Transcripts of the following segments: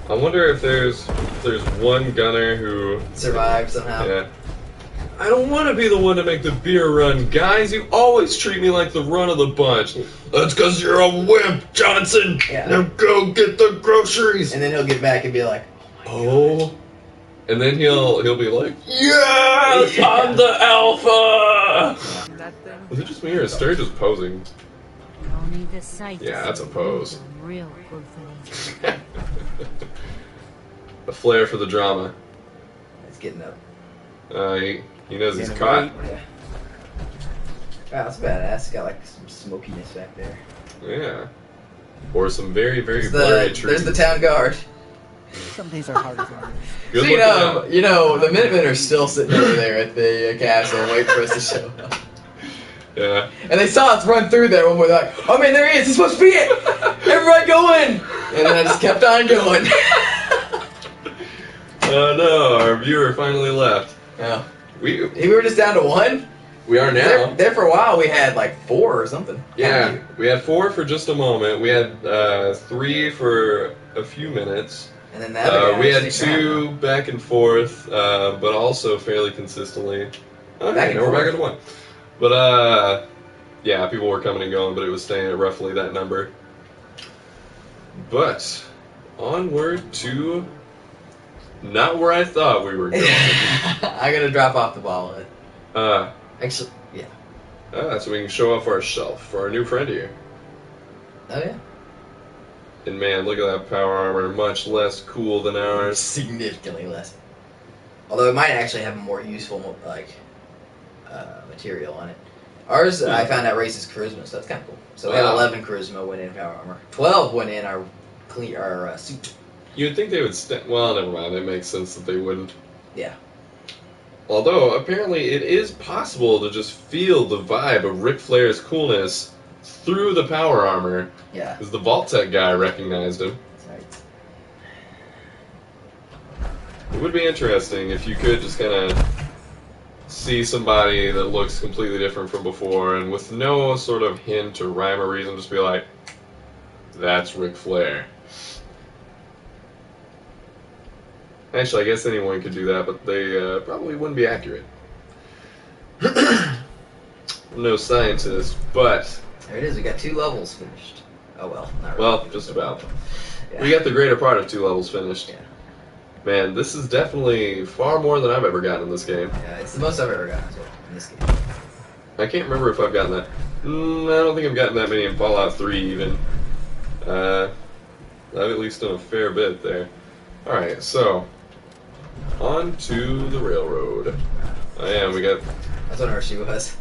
I wonder if there's one gunner who survived somehow. Yeah. I don't want to be the one to make the beer run, guys. You always treat me like the run of the bunch. That's because you're a wimp, Johnson. Yeah. Now go get the groceries. And then he'll get back and be like, oh. And then he'll be like, yes, I'm the alpha. Was it just me or is Sturge just posing? Yeah, that's a pose. The flair for the drama. He's getting up. He knows he's caught. Yeah. Wow, that's badass. Got like some smokiness back there. Yeah. Or some very, very blurry trees. There's the town guard. Some days are harder than others. So, you know, the Minutemen are still sitting over there at the castle waiting for us to show up. Yeah. And they saw us run through there when we're like, oh man, there he is, he's supposed to be it! Everybody go in! And then I just kept on going. Oh no, our viewer finally left. Yeah. We were just down to 1? We are now. There for a while we had like 4 or something. Yeah, we had 4 for just a moment. We had 3 for a few minutes. And then that we had 2 back and forth, but also fairly consistently. Okay, now we're back at 1. But yeah, people were coming and going, but it was staying at roughly that number. But onward to not where I thought we were going. I'm gonna drop off the ball. Actually, yeah. So we can show off our shelf for our new friend here. Oh yeah. And man, look at that power armor, much less cool than ours. Significantly less. Although it might actually have a more useful material on it. Ours, I found out, raises charisma, so that's kind of cool. So we had 11 charisma went in power armor. 12 went in our suit. You'd think they would well, never mind. It makes sense that they wouldn't. Yeah. Although, apparently, it is possible to just feel the vibe of Ric Flair's coolness through the power armor. Yeah. Because the Vault-Tec guy recognized him. That's right. It would be interesting if you could just kind of see somebody that looks completely different from before, and with no sort of hint or rhyme or reason, just be like, that's Ric Flair. Actually, I guess anyone could do that, but they probably wouldn't be accurate. I'm no scientist, but... There it is, we got 2 levels finished. Oh well, not really. Well, just about. Yeah. We got the greater part of 2 levels finished. Yeah. Man, this is definitely far more than I've ever gotten in this game. Yeah, it's the most I've ever gotten as well in this game. I can't remember if I've gotten that. I don't think I've gotten that many in Fallout 3 even. I've at least done a fair bit there. Alright, so... on to the railroad. We got... That's what our she was.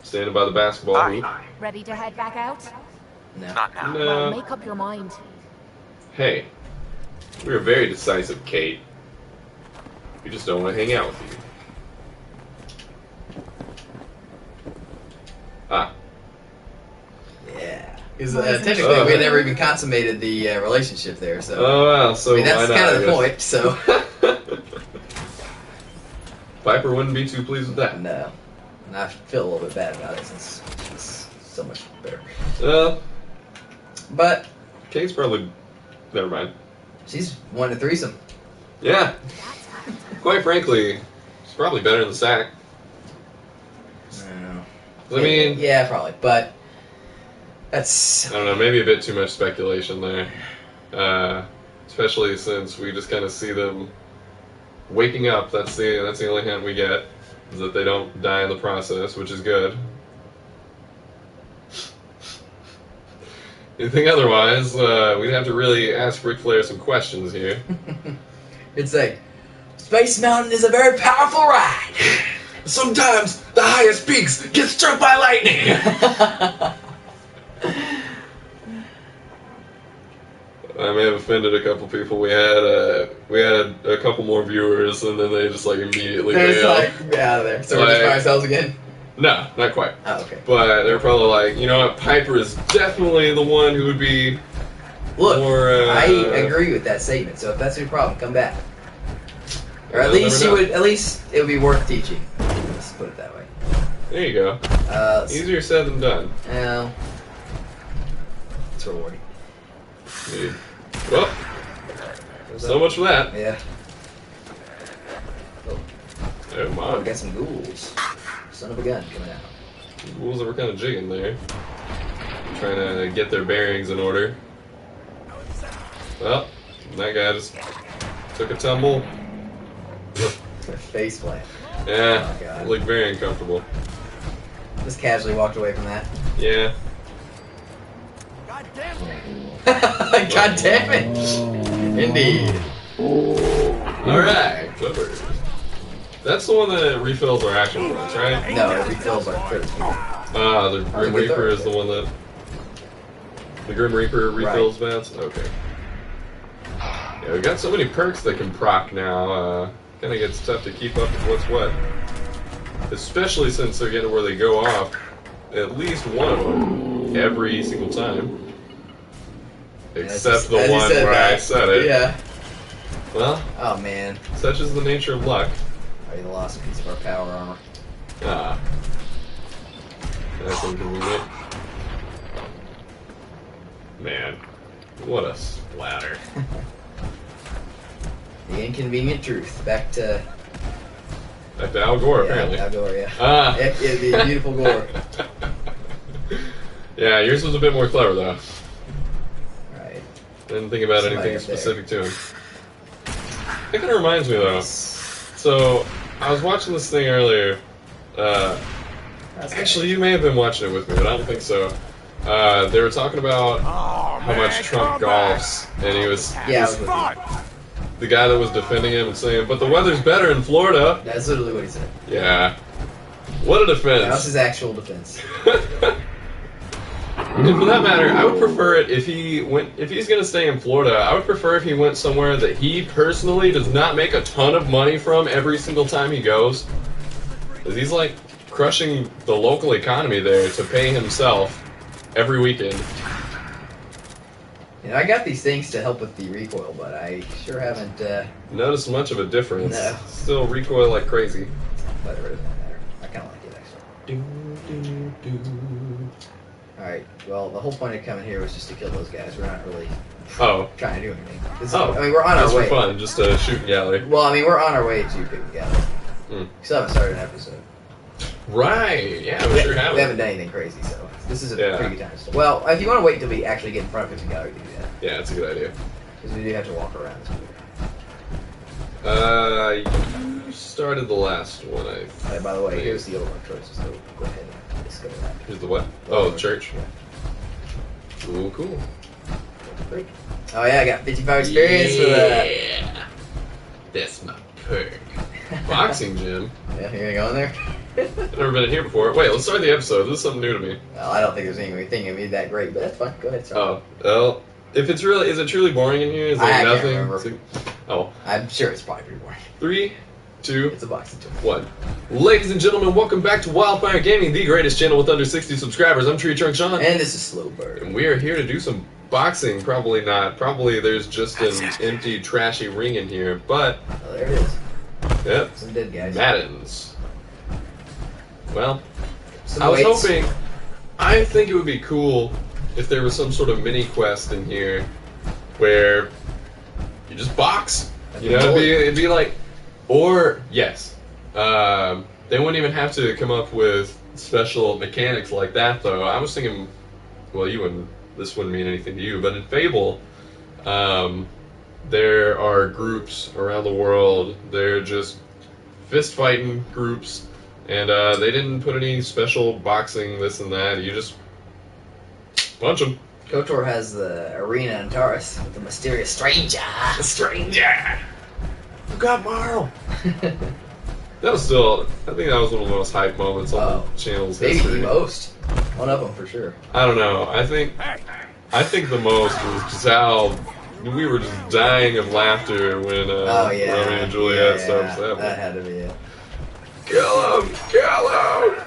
Standing by the basketball hoop. Ready to head back out? No. Not now. No. Well, make up your mind. Hey, we are very decisive, Kate. We just don't want to hang out with you. Ah. Yeah. Because technically we had never even consummated the relationship there, so... Oh, well, so that's why not? kind of the point, so... Piper wouldn't be too pleased with that. No. And I feel a little bit bad about it since she's so much better. But... Kate's probably... Never mind. She's won a threesome. Yeah. Quite frankly, she's probably better than the sack. I don't know. I mean... Yeah, probably, but... That's... I don't know, maybe a bit too much speculation there. Especially since we just kind of see them waking up. That's the only hint we get, is that they don't die in the process, which is good. Anything otherwise, we'd have to really ask Ric Flair some questions here. It's like, Space Mountain is a very powerful ride. Sometimes the highest peaks get struck by lightning. I may have offended a couple people. We had a couple more viewers, and then they just like immediately They're just bailed. like, get out of there. So we're just by ourselves again? No, not quite. Oh, okay. But they're probably like, you know what, Piper is definitely the one who would be Look, more... I agree with that statement, so if that's your problem, come back. Or at least it would be worth teaching. Let's put it that way. There you go. Easier said than done. Well, it's rewarding. Indeed. Well, So much for that. Yeah. Oh Oh, my. we got some ghouls. Son of a gun coming out. Ghouls that were kind of jigging there. Trying to get their bearings in order. Well, that guy just took a tumble. Face plant. Yeah, Oh, God. looked very uncomfortable. Just casually walked away from that. Yeah. God damn it! Indeed. Alright, clever. That's the one that refills our action points, right? No, it refills our critical. The Grim good Reaper third. is the one that... The Grim Reaper refills mats? Okay. Yeah, we got so many perks that can proc now, kinda gets tough to keep up with what's what. Especially since they're getting where they go off at least one of them every single time. Except the one where I said it. Yeah. Well, Oh man. such is the nature of luck. Already lost a piece of our power armor. Ah. That's inconvenient. Man, what a splatter. The inconvenient truth. Back to Al Gore, apparently. Al Gore, yeah. Ah. The beautiful Gore. Yeah, yours was a bit more clever, though. Right. Didn't think about Somebody anything up there. specific to him. That kind of reminds me, though. So, I was watching this thing earlier. Actually, you may have been watching it with me, but I don't think so. They were talking about how much Trump golfs, and he was, Yeah, was the guy that was defending him and saying, but the weather's better in Florida. that's literally what he said. Yeah. What a That was defense. his actual defense. And for that matter, I would prefer it if he went. If he's going to stay in Florida, I would prefer if he went somewhere that he personally does not make a ton of money from every single time he goes. Because he's like crushing the local economy there to pay himself every weekend. You know, I got these things to help with the recoil, but I sure haven't. Notice much of a difference. No. Still recoil like crazy. But it doesn't matter. I kind of like it actually. All right. Well, the whole point of coming here was just to kill those guys. We're not really Oh. trying to do anything. Oh. I mean, we're on Just our for way. fun, just a shooting gallery. Well, I mean, we're on our way to picking together. Mm. Still haven't started an episode. Right. Yeah, we sure We have. haven't done anything crazy, so this is a Yeah. pretty good time. Well, if you want to wait until we actually get in front of picking gallery, we can do that. Yeah, it's a good idea. Because we do have to walk around this weird. You started the last one, I think. By the way, here's the Overlord choices, so go ahead and discover that. Here's the what? Oh, the church. Ooh, cool. Oh yeah, I got 55 experience for that. Yeah. That's my perk. Boxing gym. Yeah, you gonna go in there? I've never been in here before. Wait, let's start the episode. This is something new to me. Well, I don't think there's anything gonna be that great, but that's fine. Go ahead, start. Oh, well, if it's really, is it truly boring in here? Is there I can't nothing? remember. Oh, I'm sure it's probably pretty boring. 3, 2, It's a boxing gym. 1. Ladies and gentlemen, welcome back to Wildfire Gaming, the greatest channel with under 60 subscribers. I'm Tree Trunk Sean, And this is Slow Bird. and we are here to do some boxing. Probably not. Probably there's just an empty, trashy ring in here, but Oh, there it is. yep, Some dead guys. Maddens. Well, Some I was weights. hoping. I think it would be cool if there was some sort of mini quest in here where you just box. You know, it'd be like, or yes, they wouldn't even have to come up with special mechanics like that though. I was thinking, well, you wouldn't. This wouldn't mean anything to you, but in Fable, there are groups around the world. They're just fist fighting groups. And they didn't put any special boxing, this and that. You just punch them. KOTOR has the arena in Taurus with the mysterious stranger. The stranger! Who got Marl? That was still, I think that was one of the most hype moments on the channel's Maybe history. the most. One of them for sure. I don't know. I think the most was just how we were just dying of laughter when Oh yeah. Romeo and Juliet yeah, stuff happened. that had to be it. Kill him! Kill him!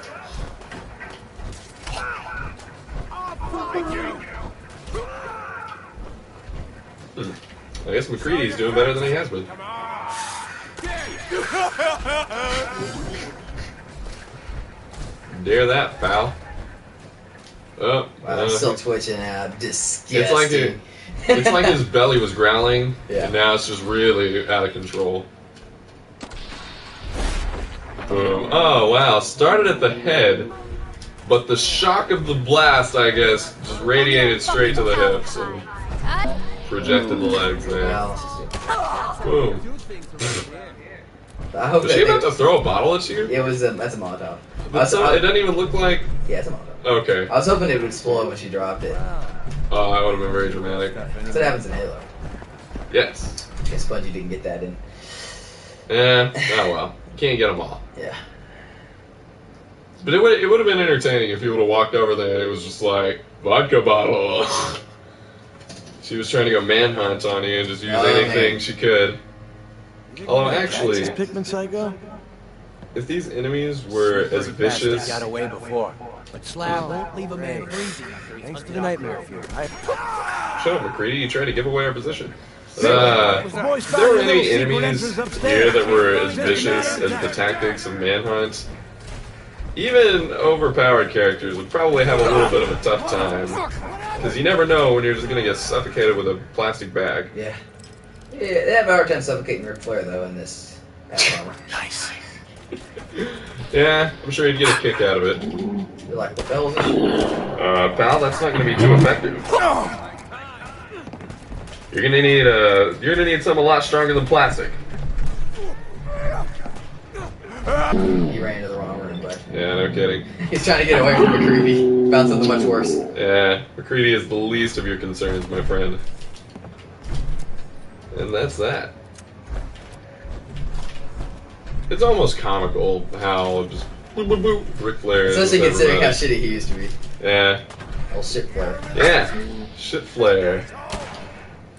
I guess McCready's doing better than he has been. Dare that, pal. Oh, Wow, I'm still twitching out. Disgusting. It's like It's like his belly was growling, Yeah. and now it's just really out of control. Boom. Oh, wow. Started at the head, but the shock of the blast, I guess, just radiated straight to the hips and projected the legs there. Boom. I hope Was she about to throw a bottle at you? It was that's a Molotov. But it doesn't even look like... Yeah, it's a Molotov. Okay. I was hoping it would explode when she dropped it. Oh, that would have been very dramatic. That's what happens in Halo. Yes. I guess Bungie didn't get that in. Oh well. Can't get them all. Yeah. But it would have been entertaining if he would have walked over there and it was just like, vodka bottle. She was trying to go manhunt on you and just use anything she could. Although actually, Pikmin Psycho? if these enemies were as vicious... Got away before, but Slab won't leave a man breezy. Thanks to the nightmare fuel. Shut up, McCready. You tried to give away our position. If there were any enemies here that were as vicious as the tactics of manhunt, even overpowered characters would probably have a little bit of a tough time. Because you never know when you're just going to get suffocated with a plastic bag. Yeah. Yeah, they have a hard time suffocating Ric Flair, though, in this armor. Nice. Yeah, I'm sure you'd get a kick out of it. You're like, what the hell is this? Pal, that's not going to be too effective. You're gonna need something a lot stronger than plastic. He ran into the wrong room, but Yeah, no kidding. he's trying to get away from McCready. Found something much worse. Yeah, McCready is the least of your concerns, my friend. And that's that. It's almost comical how just boop boop boop Ric Flair is. Especially with considering how everybody. shitty he used to be. Yeah. Oh, shit, Flair. Yeah. Shit Flair.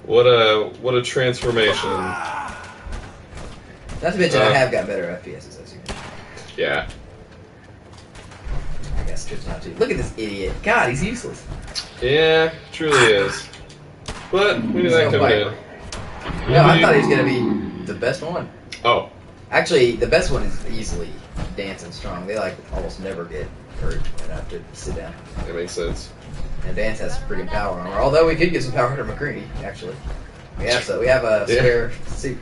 What a transformation. Not to mention, I have got better FPSs, as you mentioned. Yeah. I guess it's not too. Look at this idiot. God, he's useless. Yeah, truly is. But we knew that coming in. No, I thought he was gonna be the best one. Oh. Actually, the best one is easily Dance and Strong. They like almost never get hurt and have to sit down. That makes sense. And Dance has freaking power armor. Although we could get some power to McCready, actually. We have a spare suit.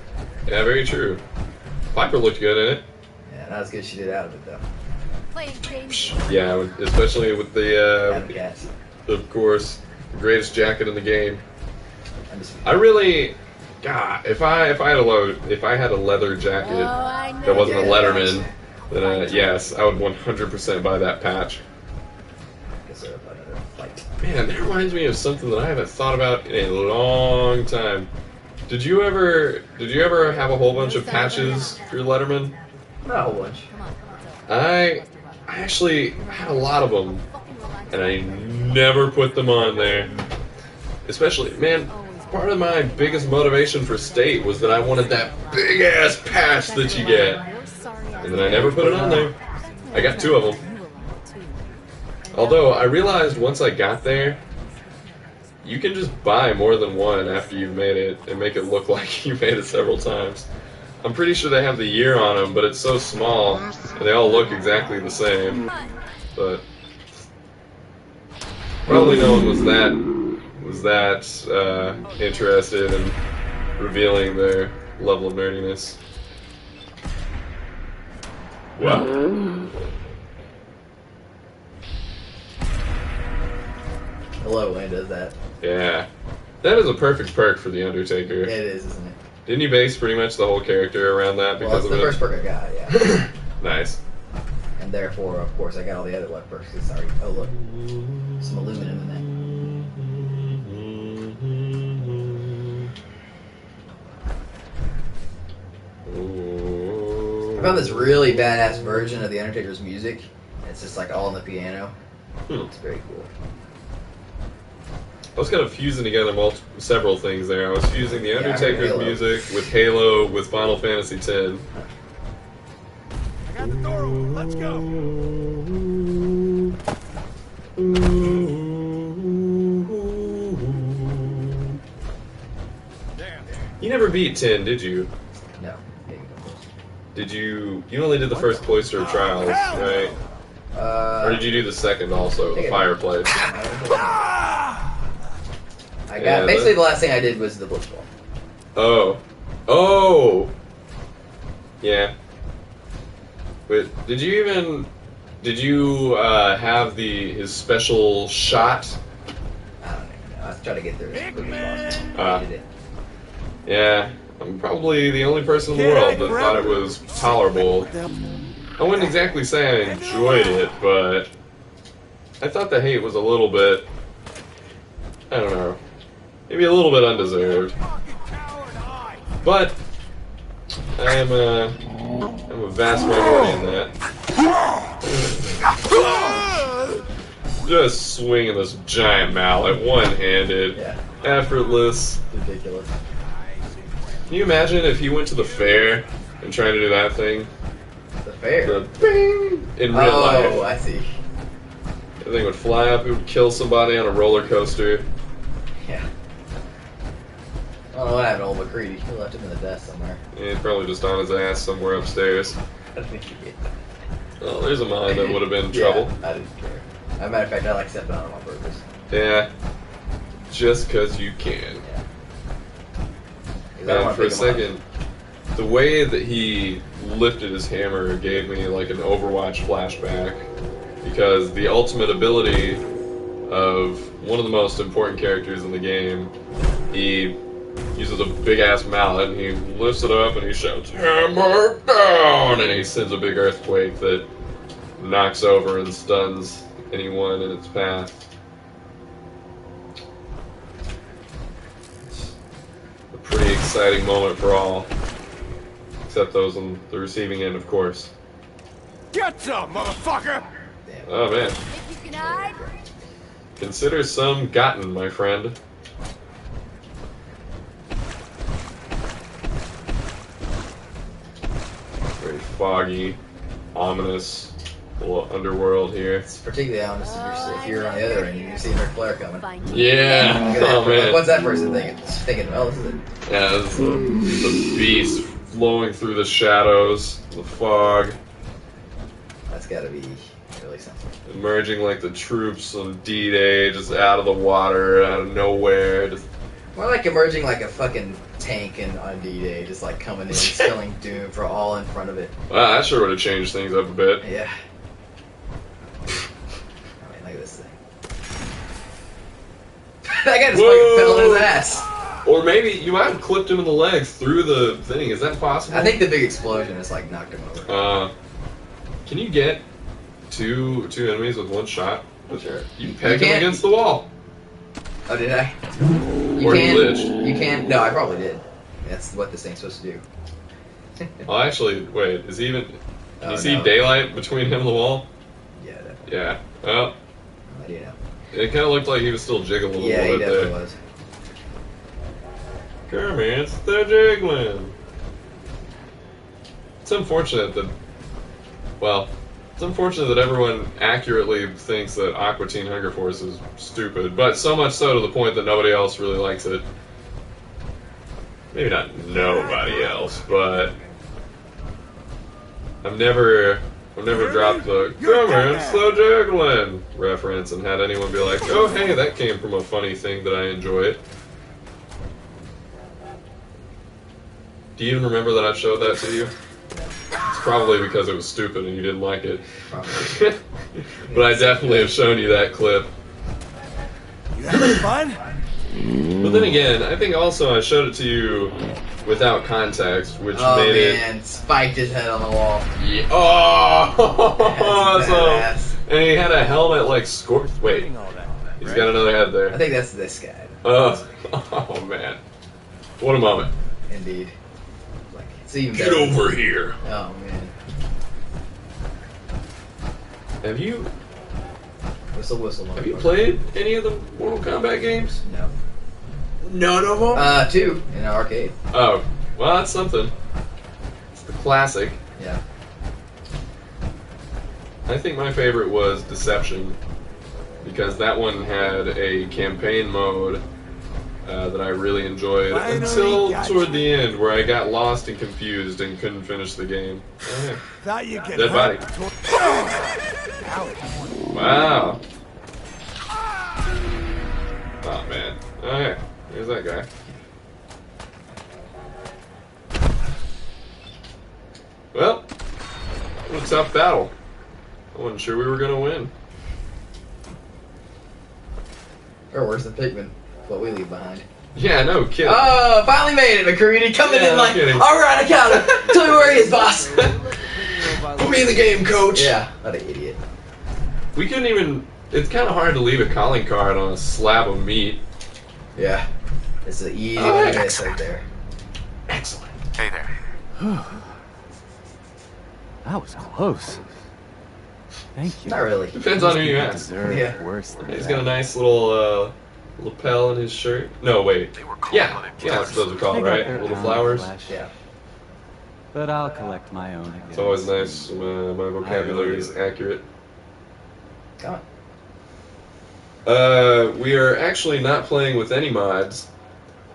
Yeah, very true. Piper looked good in it. Yeah, not as good as she did out of it though. Playing games. Yeah, especially with the, Adam Cats. of course, the greatest jacket in the game. Undisputed. I really, God, if I had a leather jacket that wasn't a Letterman, then yes, I would 100% buy that patch. Guess they're up another fight. Man, that reminds me of something that I haven't thought about in a long time. Did you ever have a whole bunch of patches for your Letterman? Not a whole bunch. I actually had a lot of them, and I never put them on there. Especially, man, part of my biggest motivation for State was that I wanted that big ass patch that you get, and then I never put it on there. I got 2 of them. Although I realized once I got there, you can just buy more than one after you've made it and make it look like you made it several times. I'm pretty sure they have the year on them, but it's so small and they all look exactly the same. But probably no one was that interested in revealing their level of nerdiness. Wow. Hello, when it does that. Yeah. That is a perfect perk for The Undertaker. Yeah, it is, isn't it? Didn't you base pretty much the whole character around that Well, because it's the of first it? perk I got, yeah. Nice. And therefore, of course, I got all the other luck perks. Sorry. Oh, look. Some aluminum in that. Ooh. I found this really badass version of The Undertaker's music. It's just like all on the piano. It's very cool. I was kind of fusing together several things there. I was fusing The Yeah, I heard Undertaker's Halo. music with Halo with Final Fantasy X. I got the door open. Let's go. You never beat 10, did you? No. Did you? You only did the first Cloister of Trials, right? Or did you do the second also, the think I- Fireplace? I I got basically the last thing I did was the blitzball. Oh. Oh! Yeah. But did you have his special shot? I don't even know. I was trying to get there as quick as possible. I did it. Yeah. I'm probably the only person in the world that thought it was tolerable. I wouldn't exactly say I enjoyed it, but I thought the hate was a little bit, I don't know, maybe a little bit undeserved. But I'm a vast minority in that. Just swinging this giant mallet, one-handed, effortless. Ridiculous. Can you imagine if he went to the fair and tried to do that thing? The fair? The bing! In real life. Oh, I see. The thing would fly up, it would kill somebody on a roller coaster. Yeah. I don't know what happened to old McCready. He left him in the desk somewhere. Yeah, he's probably just on his ass somewhere upstairs. I think he did. Well, there's a mine that would have been in trouble. I didn't care. As a matter of fact, I like stepping on him on purpose. Yeah. Just because you can. Yeah. And for a second, the way that he lifted his hammer gave me like an Overwatch flashback. Because the ultimate ability of one of the most important characters in the game, he uses a big ass mallet and he lifts it up and he shouts, "Hammer down!" And he sends a big earthquake that knocks over and stuns anyone in its path. It's a pretty exciting moment for all. Except those on the receiving end, of course. Get some, motherfucker! Oh man. If you can hide. Consider some gotten, my friend. Very foggy, ominous little underworld here. It's particularly honest if you're on the other end, you can see Ric Flair coming. Yeah. Look at that. Oh man. What's that person thinking? Thinking, well, this is it. Yeah, this is the beast flowing through the shadows, the fog. That's got to be really something. Emerging like the troops on D-Day, just out of the water, out of nowhere. Just... More like emerging like a fucking tank on D-Day, just like coming in, spilling doom for all in front of it. Wow, that sure would have changed things up a bit. Yeah. I mean, look at this thing. That guy just fucking fell on his ass. Or maybe you might have clipped him in the legs through the thing. Is that possible? I think the big explosion has like knocked him over. Can you get two enemies with one shot? Sure. You peg him against the wall. Oh, did I? Or he glitched. You can't. No, I probably did. That's what this thing's supposed to do. Oh, actually, wait. Is he even? Can you see no. daylight between him and the wall? Yeah, definitely. Yeah. Well, I do know. it kind of looked like he was still jiggling a Yeah, he little bit definitely there. was. Kermit's the jiggling. It's unfortunate that. Well, it's unfortunate that everyone accurately thinks that Aqua Teen Hunger Force is stupid, but so much so to the point that nobody else really likes it. Maybe not nobody else, but I've never dropped the "Kermit's the jiggling" reference and had anyone be like, "Oh, hey, that came from a funny thing that I enjoyed." Do you even remember that I showed that to you? It's probably because it was stupid and you didn't like it. Probably. But I definitely have shown you that clip. You having fun? But then again, I think also I showed it to you without context, which Oh made man, spiked his head on the wall. it. Yeah. Oh! That's So, badass. and he had a helmet like scorched. Wait, he's got another head I there. think that's this guy. Oh man. What a moment. Indeed. Like, it's even Get better. over here. Oh man. Have you Whistle, whistle. Have you motherfucker. played any of the Mortal Kombat games? No. None of them? 2 in an arcade. Oh, well, that's something. It's the classic. Yeah. I think my favorite was Deception, because that one had a campaign mode that I really enjoyed Finally until got toward you. the end, where I got lost and confused and couldn't finish the game. Oh, yeah. Thought you could Dead hurt. Wow. Oh man, Oh yeah, there's that guy. Well, what a tough battle. I wasn't sure we were gonna win. Or worse than Pikmin, what we leave behind. Yeah, no kidding. Oh, finally made it, McCready. Coming Yeah, in no like, kidding. alright, I got him. Tell me where he is, boss. Put me in the game, coach. Yeah, what an idiot. We couldn't even. It's kind of hard to leave a calling card on a slab of meat. Yeah. It's an easy Oh, one to miss excellent. right there. Excellent. Hey there. That was close. Thank you. Not really. Depends on who you You ask. deserve Yeah. worse than He's that. got a nice little lapel in his shirt. No, wait. They were Yeah, cold-blooded yeah, that's killers. what those are called, They got right? their Little own flowers. flesh, Yeah. But I'll collect my own again. It's always nice. My vocabulary is accurate. Come on. We are actually not playing with any mods.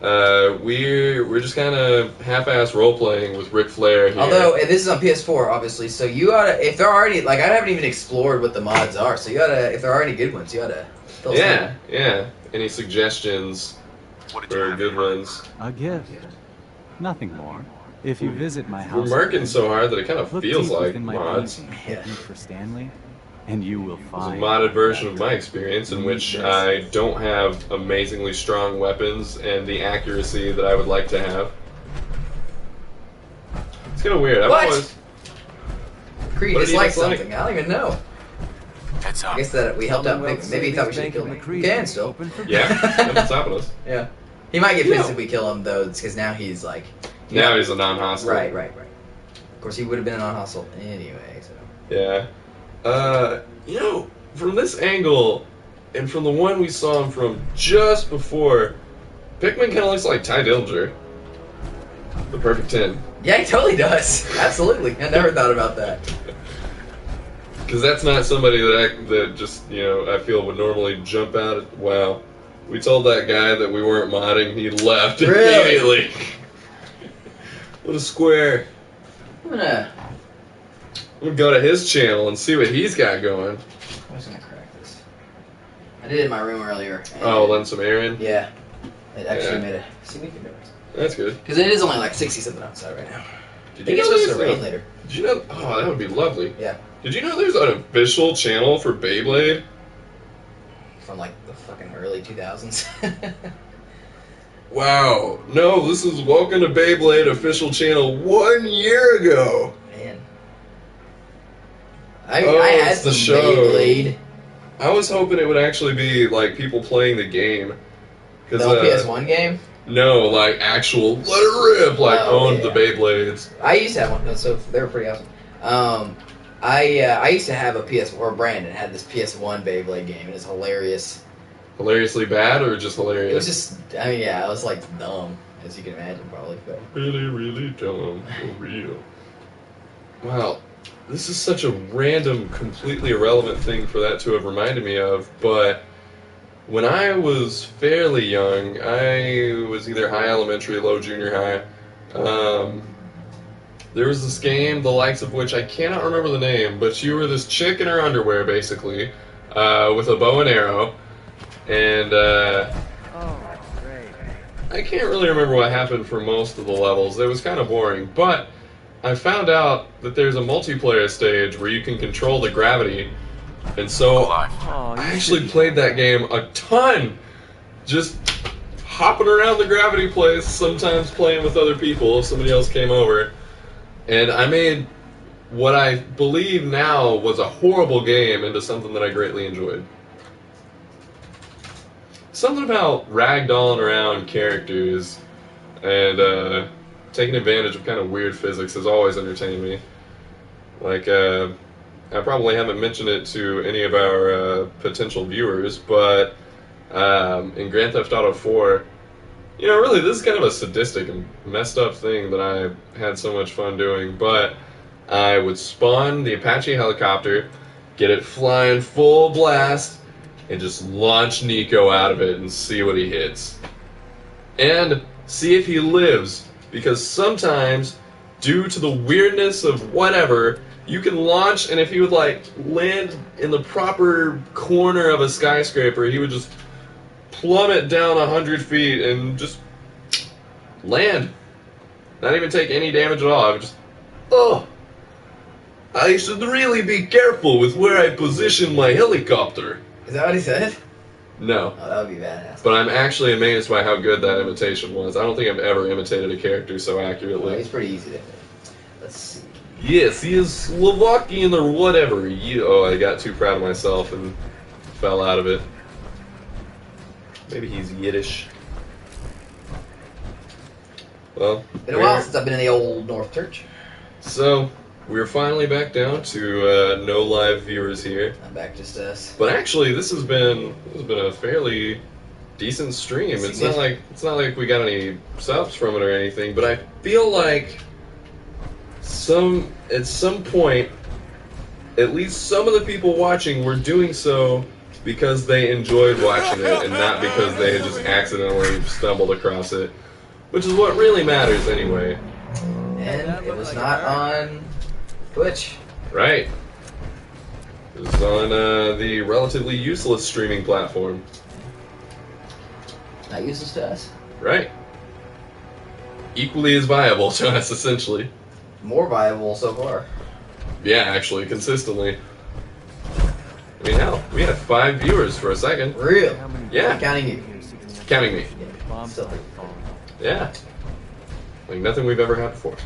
We're just kind of half-ass role-playing with Ric Flair here. Although, and this is on PS4, obviously, so you oughta, if there are any, like, I haven't even explored what the mods are, so you oughta, if there are any good ones, you oughta fill us Yeah, yeah. Any suggestions What did you for have good in mind? ones? A gift. Nothing more. If you visit my We're house, marking so hard that it kind of look feels deep like within my mods. painting, Yeah. looking for Stanley, and you will It's a find modded version of my experience in which Yes. in. I don't have amazingly strong weapons and the accuracy that I would like to have. It's kind of weird. I've What? always... Creed What did he dislikes dislike? something. I don't even know. Heads up. I guess that we helped out Someone Pikmin. else Maybe he said thought we he's should have killed banking him. the We can creed. still. Open for Yeah, business. nothing's stopping us. Yeah. He might get Yeah. pissed if we kill him, though, because now he's like... Now he's a non-hostile. Right. Of course, he would have been a non-hostile anyway, so... Yeah. You know, from this angle, and from the one we saw him from just before, Pikmin kind of looks like Ty Dillinger. The perfect 10. Yeah, he totally does. Absolutely. I never thought about that. Because that's not somebody that just, you know, I feel would normally jump out at, wow. We told that guy that we weren't modding, he left Really? immediately. What a square. I'm gonna go to his channel and see what he's got going. I'm just gonna crack this. I did it in my room earlier. and- Oh, lend some air in? Yeah. It actually Yeah. made a significant difference. That's good. Because it is only like 60 something outside right now. I Did think it's know supposed to there's rain a- later. Did you know? Oh, that would be lovely. Yeah. Did you know there's an official channel for Beyblade? From like the fucking early 2000s. Wow. No, this is Welcome to Beyblade official channel 1 year ago. Man. I Oh, had it's the some show. Beyblade. I was hoping it would actually be like people playing the game. The PS1 game. No, like actual let it rip, like Oh, owned yeah. the Beyblades. I used to have one, so they were pretty awesome. I used to have a PS, or Brandon had this PS1 Beyblade game, and it's hilarious. Hilariously bad or just hilarious? It was just, I mean, yeah, it was like dumb, as you can imagine, probably. But really, really dumb for real. Wow, this is such a random, completely irrelevant thing for that to have reminded me of, but when I was fairly young, I was either high elementary, low junior high, there was this game, the likes of which I cannot remember the name, but you were this chick in her underwear, basically, with a bow and arrow, and I can't really remember what happened for most of the levels. It was kind of boring, but I found out that there's a multiplayer stage where you can control the gravity, and so Alive. Oh, I actually played that game a ton, just hopping around the gravity place, sometimes playing with other people if somebody else came over, and I made what I believe now was a horrible game into something that I greatly enjoyed. Something about ragdolling around characters and taking advantage of kind of weird physics has always entertained me. Like, I probably haven't mentioned it to any of our potential viewers, but in Grand Theft Auto 4, you know, really, this is kind of a sadistic and messed up thing that I had so much fun doing, but I would spawn the Apache helicopter, get it flying full blast, and just launch Nico out of it and see what he hits. And see if he lives, because sometimes, due to the weirdness of whatever, you can launch, and if he would, like, land in the proper corner of a skyscraper, he would just plummet down 100 feet and just land. Not even take any damage at all. I would just, oh, I should really be careful with where I position my helicopter. Is that what he said? No. Oh, that would be badass. But I'm actually amazed by how good that imitation was. I don't think I've ever imitated a character so accurately. Oh, he's pretty easy to imitate. Let's see. Yes, he is Slovakian or whatever. Oh, I got too proud of myself and fell out of it. Maybe he's Yiddish. Well, Been a while since I've been in the old North Church. So, we're finally back down to no live viewers here. I'm back just us. But actually, this has been a fairly decent stream. It's not like we got any subs from it or anything. But I feel like at some point, at least some of the people watching were doing so because they enjoyed watching it and not because they had just accidentally stumbled across it, which is what really matters anyway. And it was not on Twitch. Right. It was on the relatively useless streaming platform. Not useless to us. Right. Equally as viable to us, essentially. More viable so far. Yeah, actually, consistently. I mean, hell, we had 5 viewers for a second. Real. Yeah. Counting you. Counting me. Yeah. Still. Yeah. Like nothing we've ever had before.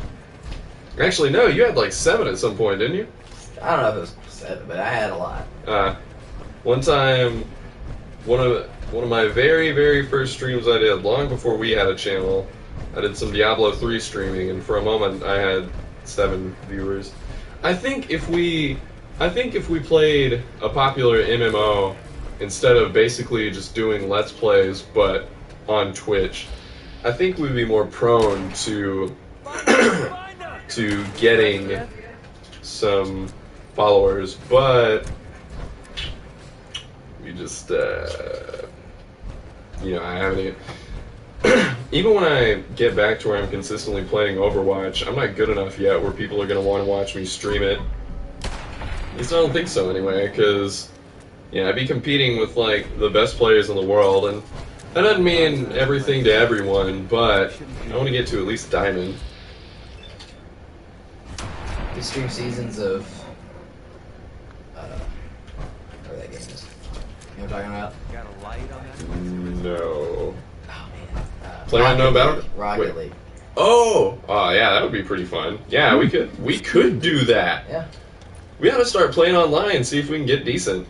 Actually, no, you had like 7 at some point, didn't you? I don't know if it was 7, but I had a lot. One time, one of my very, very first streams I did, long before we had a channel, I did some Diablo 3 streaming, and for a moment I had 7 viewers. I think if we played a popular MMO instead of basically just doing Let's Plays, but on Twitch, I think we'd be more prone to to getting some followers, but we just, I haven't even when I get back to where I'm consistently playing Overwatch, I'm not good enough yet where people are going to want to watch me stream it. At least I don't think so anyway, because, I'd be competing with, like, the best players in the world, and that doesn't mean everything to everyone, but I want to get to at least Diamond. We stream seasons of whatever that game is. You know what I'm talking about? Got a light on that? No. Oh man. Player no battle? Rocket League. Oh, yeah, that would be pretty fun. Yeah, we could do that. Yeah. We ought to start playing online and see if we can get decent.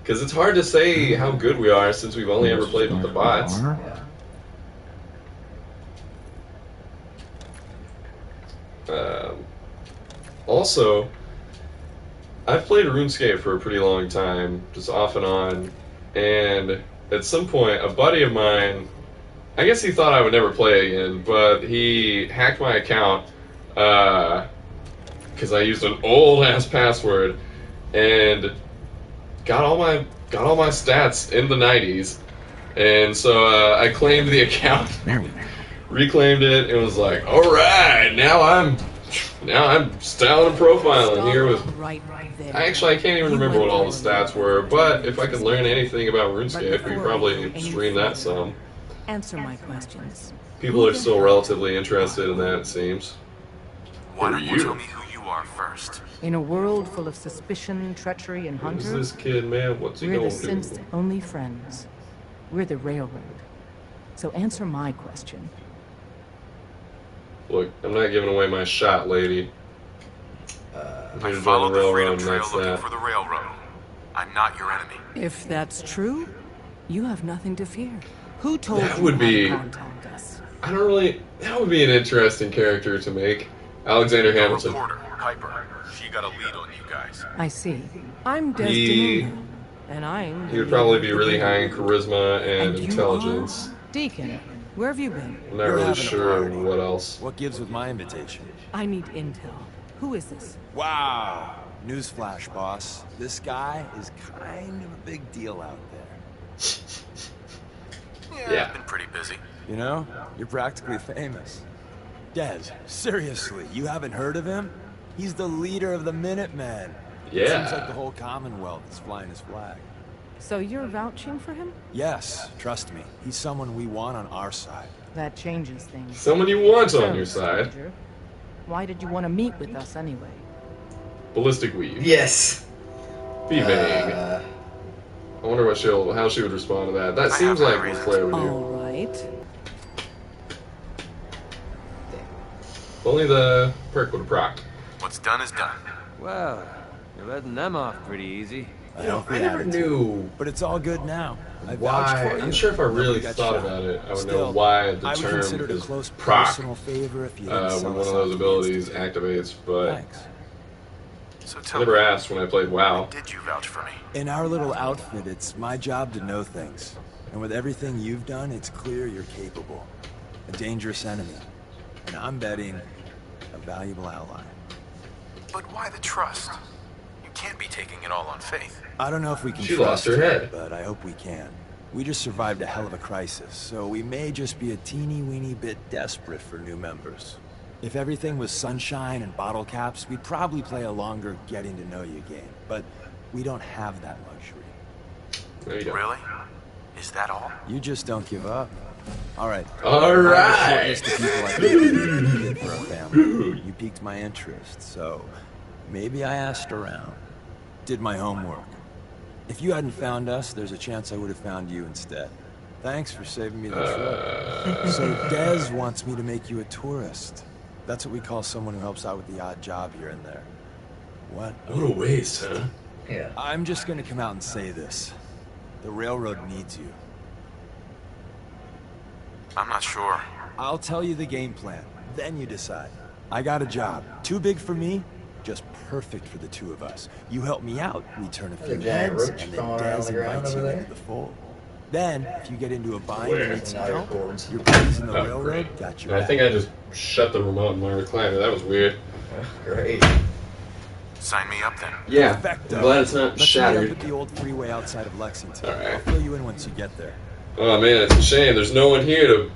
Because it's hard to say how good we are since we've only ever played with the bots. Yeah. Also, I've played RuneScape for a pretty long time, just off and on, and at some point, a buddy of mine, I guess he thought I would never play again, but he hacked my account, because I used an old-ass password, and got all my stats in the 90s, and so I claimed the account, reclaimed it, and was like, all right, now I'm styling and profiling here with. I can't even remember what all the stats were, but if I could learn anything about RuneScape, we could probably stream that some. Answer my questions. People are still relatively interested in that, it seems. Why don't you you? tell me who you are first? In a world full of suspicion, treachery, and Who's hunters, this kid, man? What's he we're gonna the do? synth's only friends. We're the railroad. So answer my question. Look, I'm not giving away my shot, lady. I'm I here to join followed the the Freedom railroad, and Trail that's looking that. for the railroad. I'm not your enemy. If that's true, you have nothing to fear. Who told That you would how be- to contact us? That would be an interesting character to make. Alexander The Hamilton. reporter, Piper. She got a lead on you guys. I see. I'm He- Desdemona, and I'm... He would probably be really high in charisma and And you intelligence. are Deacon. Where have you been? I'm not You're really having a sure party. what else. What gives with my invitation? I need intel. Who is this? Wow! Newsflash, boss. This guy is kind of a big deal out there. Yeah. I've been pretty busy. You know, you're practically famous. Des, seriously, you haven't heard of him? He's the leader of the Minutemen. Yeah. Seems like the whole Commonwealth is flying his flag. So you're vouching for him? Yes, trust me. He's someone we want on our side. That changes things. Someone you want on So, your side. stranger, why did you want to meet with us anyway? Ballistic weave. Yes. Be vague. I wonder what how she would respond to that. That seems like what Claire would do. All right. If only the perk would have procced. What's done is done. Well, you're letting them off pretty easy. I don't I never knew But it's all good now. I vouched why. for you. I'm sure if I really Nobody got thought shot. about it, I would Still, know why the I would term consider it a is close proc personal favor if you didn't when sell one us of out those to the abilities Institute. activates, but Thanks. So I tell never me, asked when I played WoW. why did you vouch for me? In our little outfit, it's my job to know things. And with everything you've done, it's clear you're capable. A dangerous enemy. And I'm betting a valuable ally. But why the trust? You can't be taking it all on faith. I don't know if we can She lost trust her you, head. but I hope we can. We just survived a hell of a crisis, so we may just be a teeny-weeny bit desperate for new members. If everything was sunshine and bottle caps, we'd probably play a longer getting-to-know-you game. But we don't have that luxury. There you go. Really? Is that all? You just don't give up. All right. All I have a short right. list of people I think would be for our family. You piqued my interest, so maybe I asked around. Did my homework. If you hadn't found us, there's a chance I would have found you instead. Thanks for saving me the trip. So Dez wants me to make you a tourist. That's what we call someone who helps out with the odd job here and there. What? What a waste, huh? Yeah. I'm just gonna come out and say this. The railroad needs you. I'm not sure. I'll tell you the game plan, then you decide. I got a job. Too big for me, just perfect for the two of us. You help me out, we turn a There's few a giant heads, roach and then crawling around Dez the ground invites you over there. into the fold. Then, if you get into a bind Where? and need some Now your help, cords. your buddies in the Oh, railroad great. got your I back. think I just shut the remote in my recliner. That was weird. Great. Sign me up then. Yeah. Perfecto. I'm glad it's not Let's meet up shattered. at the old freeway outside of Lexington. All right. I'll fill you in once you get there. Oh man, it's a shame. There's no one here to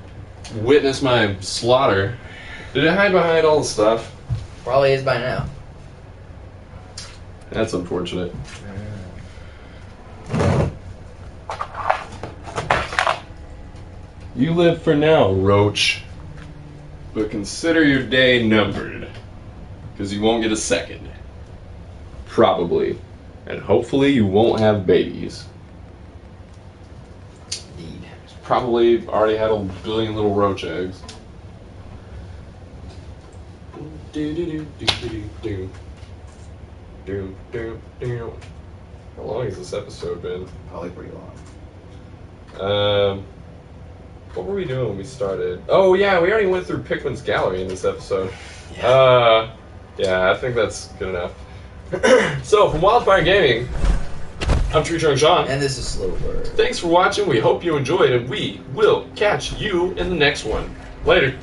witness my slaughter. Did it hide behind all the stuff? Probably is by now. That's unfortunate. You live for now, Roach. But consider your day numbered. Because you won't get a second. Probably. And hopefully you won't have babies. Indeed. Probably already had a billion little roach eggs. How long has this episode been? Probably pretty long. What were we doing when we started? Oh yeah, we already went through Pikmin's gallery in this episode. Yeah, I think that's good enough. So from Wildfire Gaming, I'm Tree Trunk Sean. And this is Slow Bird. Thanks for watching. We hope you enjoyed, and we will catch you in the next one. Later.